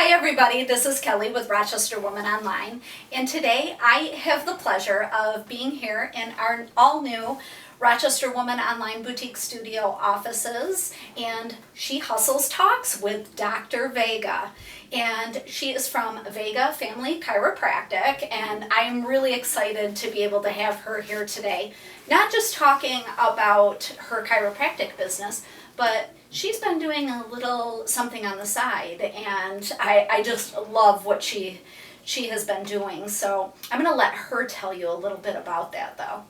Hi everybody, this is Kelly with Rochester Woman Online, and today I have the pleasure of being here in our all-new Rochester Woman Online Boutique Studio offices, and She Hustles Talks with Dr. Vega. And she is from Vega Family Chiropractic, and I'm really excited to be able to have her here today. Not just talking about her chiropractic business, but she's been doing a little something on the side, and I just love what she has been doing. So I'm going to let her tell you a little bit about that, though.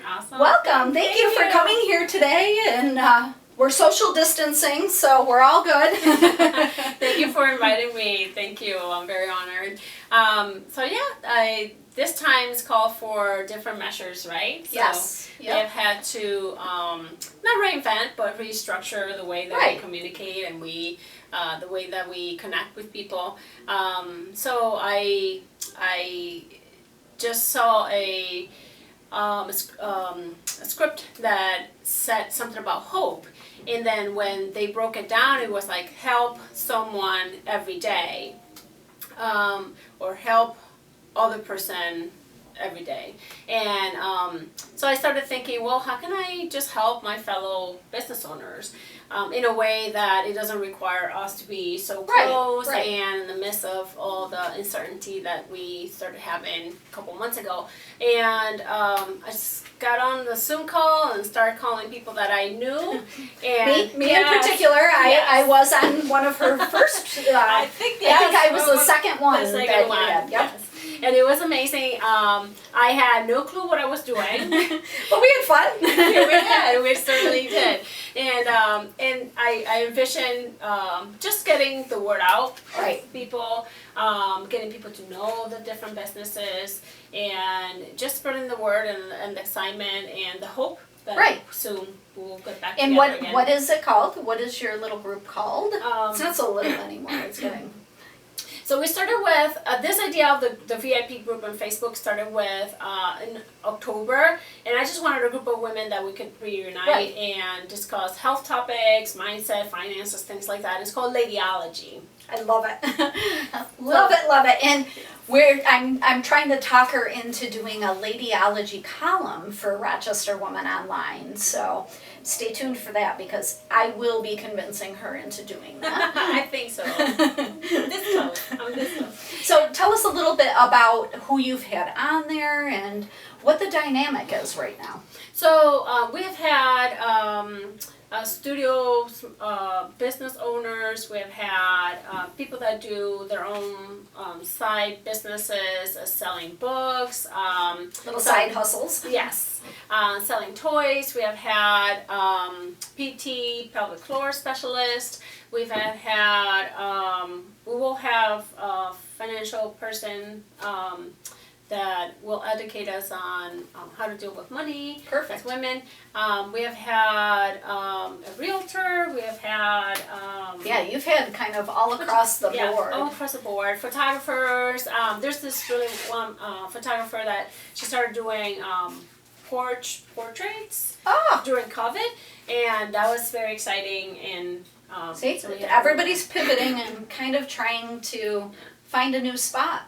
Awesome. Welcome. Thank you for coming here today, and we're social distancing, so we're all good. Thank you for inviting me. Thank you. I'm very honored. This time's called for different measures, right? Yes. So we have had to not reinvent, but restructure the way that we communicate and the way that we connect with people. So I just saw a script that said something about hope, and then when they broke it down, it was like help someone every day, or help other person every day. And so I started thinking, well, how can I just help my fellow business owners in a way that it doesn't require us to be so close and in the midst of all the uncertainty that we started having a couple months ago. And I just got on the Zoom call and started calling people that I knew. And me in particular, I was on one of her first. I think I was the second one. The second one. Yep. Yes. And it was amazing. I had no clue what I was doing, but we had fun. We certainly did. And I envisioned just getting the word out to people, getting people to know the different businesses, and just spreading the word and the excitement and the hope that soon we'll get back together again. And what is it called? What is your little group called? It's not so little anymore. It's getting... So we started with this idea of the VIP group on Facebook started with in October, and I just wanted a group of women that we could reunite and discuss health topics, mindset, finances, things like that. It's called Ladiology. I love it. love it. And I'm trying to talk her into doing a Ladiology column for Rochester Woman Online. So stay tuned for that, because I will be convincing her into doing that. I think so. This close. So tell us a little bit about who you've had on there and what the dynamic is right now. So we have had studio business owners. We have had people that do their own side businesses, selling books, little side hustles. Yes, selling toys. We have had PT, pelvic floor specialist. We've had we will have a financial person that will educate us on how to deal with money as women. We have had a realtor. We have had... you've had kind of all across the board. All across the board. Photographers. There's this really one photographer that she started doing portraits during COVID, and that was very exciting. And so everybody's pivoting and kind of trying to find a new spot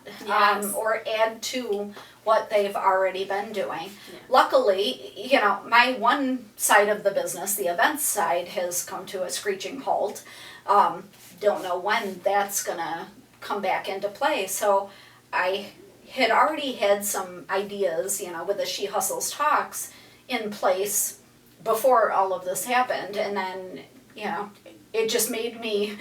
or add to what they've already been doing. Yeah. Luckily, my one side of the business, the events side, has come to a screeching halt. Don't know when that's going to come back into play. So I had already had some ideas, with the She Hustles Talks in place before all of this happened. And then, it just made me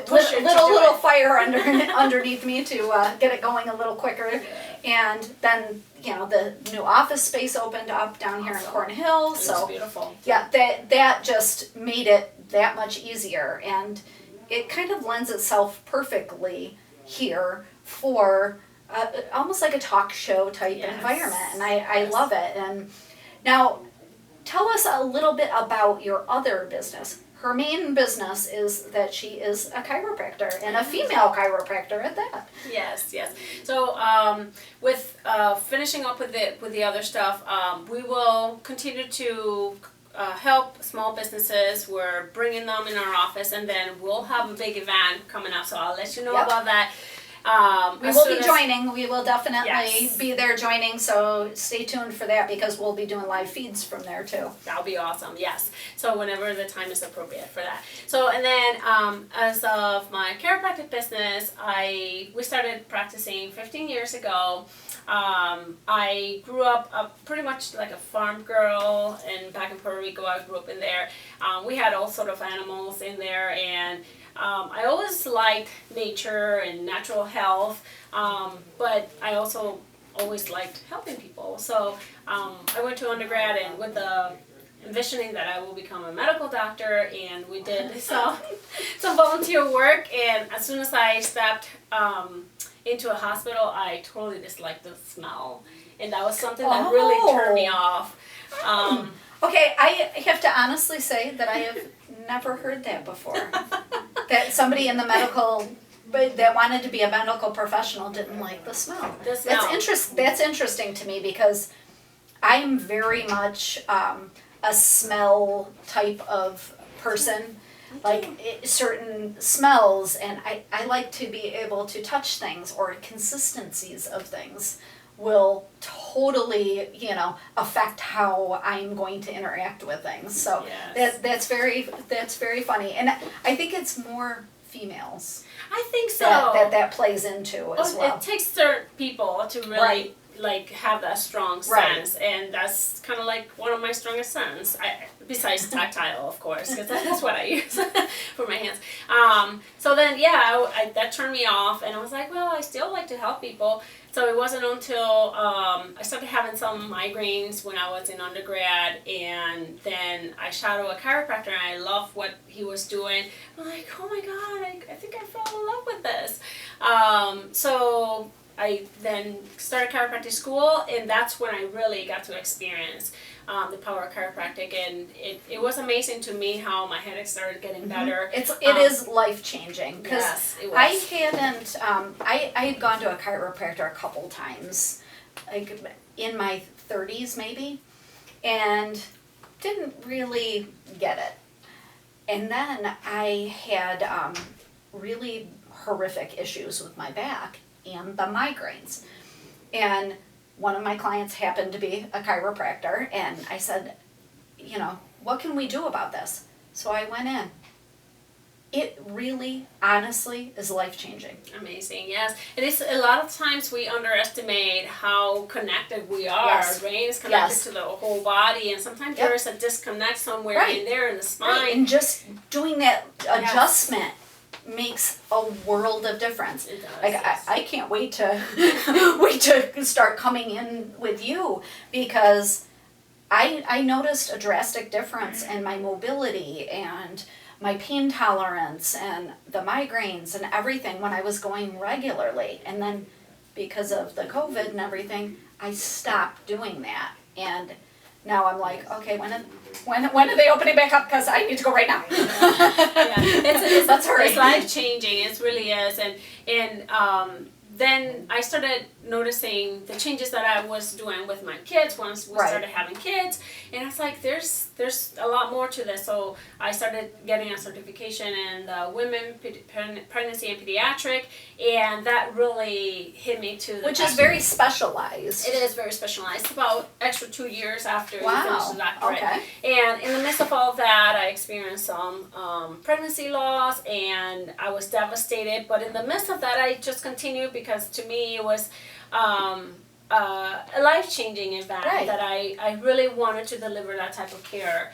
little fire underneath me to get it going a little quicker. And then, the new office space opened up down here in Cornhill. So beautiful. Yeah, that just made it that much easier. And it kind of lends itself perfectly here for almost like a talk show type environment. And I love it. And now, tell us a little bit about your other business. Her main business is that she is a chiropractor, and a female chiropractor at that. Yes. So with finishing up with the other stuff, we will continue to help small businesses. We're bringing them in our office, and then we'll have a big event coming up. So I'll let you know about that. We will be joining. We will definitely Yes. be there joining, so stay tuned for that because we'll be doing live feeds from there too. That'll be awesome, yes. So whenever the time is appropriate for that. So, and then as of my chiropractic business, we started practicing 15 years ago. I grew up pretty much like a farm girl, and back in Puerto Rico, I grew up in there. We had all sort of animals in there, and I always liked nature and natural health, but I also always liked helping people. So I went to undergrad and with the envisioning that I will become a medical doctor, and we did some volunteer work, and as soon as I stepped into a hospital, I totally disliked the smell, and that was something that really turned me off. Okay, I have to honestly say that I have never heard that before. That somebody in the medical, that wanted to be a medical professional didn't like the smell. That's interesting to me because I'm very much a smell type of person. Like certain smells, and I like to be able to touch things, or consistencies of things will totally, affect how I'm going to interact with things. So that's very funny, and I think it's more females. I think so. That plays into as well. It takes certain people to really like have that strong sense, and that's kind of like one of my strongest sense. Besides tactile, of course, because that's what I use for my hands. So then, that turned me off, and I was like, well, I still like to help people. So it wasn't until I started having some migraines when I was in undergrad, and then I shadowed a chiropractor, and I loved what he was doing. I'm like, oh my God, I think I fell in love with this. So I then started chiropractic school, and that's when I really got to experience the power of chiropractic, and it was amazing to me how my headache started getting better. It is life changing because yes, it was. I hadn't. I had gone to a chiropractor a couple times, like in my 30s maybe, and didn't really get it. And then I had really horrific issues with my back and the migraines, and one of my clients happened to be a chiropractor, and I said, what can we do about this? So I went in. It really, honestly, is life-changing. Amazing, yes. It is. A lot of times we underestimate how connected we are. Yes. Our brain is connected to the whole body, and sometimes there is a disconnect somewhere in there in the spine. Right. And just doing that adjustment makes a world of difference. It does, like I can't wait to start coming in with you, because I noticed a drastic difference in my mobility and my pain tolerance and the migraines and everything when I was going regularly. And then because of the COVID and everything, I stopped doing that. And now I'm like, okay, when are they opening back up? Because I need to go right now. Let's hurry. It's life changing. It really is, and then I started noticing the changes that I was doing with my kids once we started having kids, and I was like, there's a lot more to this. So I started getting a certification in women, pregnancy and pediatric, and that really hit me to the Which is very specialized. It is very specialized. It's about extra 2 years after you finish the doctorate. Okay. And in the midst of all of that, I experienced some pregnancy loss, and I was devastated. But in the midst of that, I just continued, because to me it was a life-changing event that I really wanted to deliver that type of care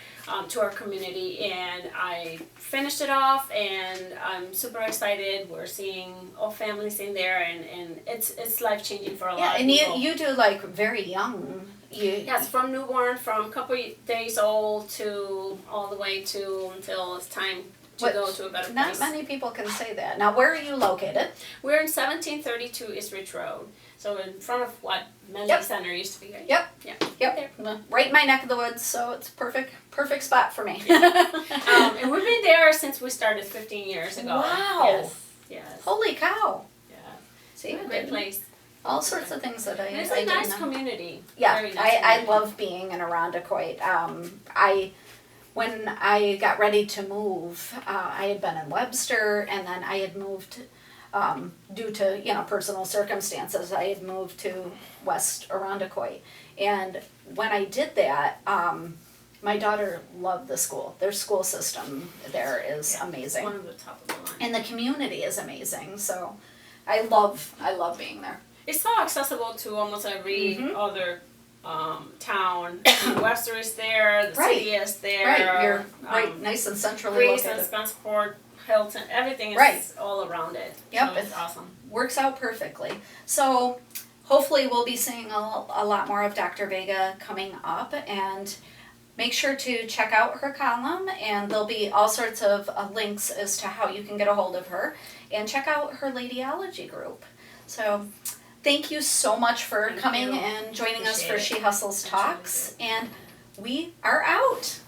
to our community, and I finished it off, and I'm super excited. We're seeing all families in there, and it's life-changing for a lot of people. And you do like very young. Yes, from newborn, from a couple days old to all the way to until it's time to go to a better place. Not many people can say that. Now, where are you located? We're in 1732 East Ridge Road. So in front of what Menlo Center used to be, right? Yep. Right in my neck of the woods, so it's perfect spot for me. And we've been there since we started 15 years ago. Wow. Yes. Holy cow. Yeah. See, a great place. All sorts of things that it's a nice community. Yeah, Very nice I love being in Irondequoit. when I got ready to move, I had been in Webster, and then I had moved, due to, you know, personal circumstances, I had moved to West Irondequoit. And when I did that, my daughter loved the school. Their school system there is amazing. One of the top of the line. And the community is amazing, so I love being there. It's so accessible to almost every other town. Webster is there, the city is there. Right, you're right, nice and centrally Greece located. and Spencerport, Hilton, everything is Right. all around it. Yep, So it's awesome. Works out perfectly. So hopefully we'll be seeing a lot more of Dr. Vega coming up, and make sure to check out her column, and there'll be all sorts of links as to how you can get a hold of her, and check out her Ladiology Group. So thank you so much for coming and joining us for She Hustles Talks, and we are out.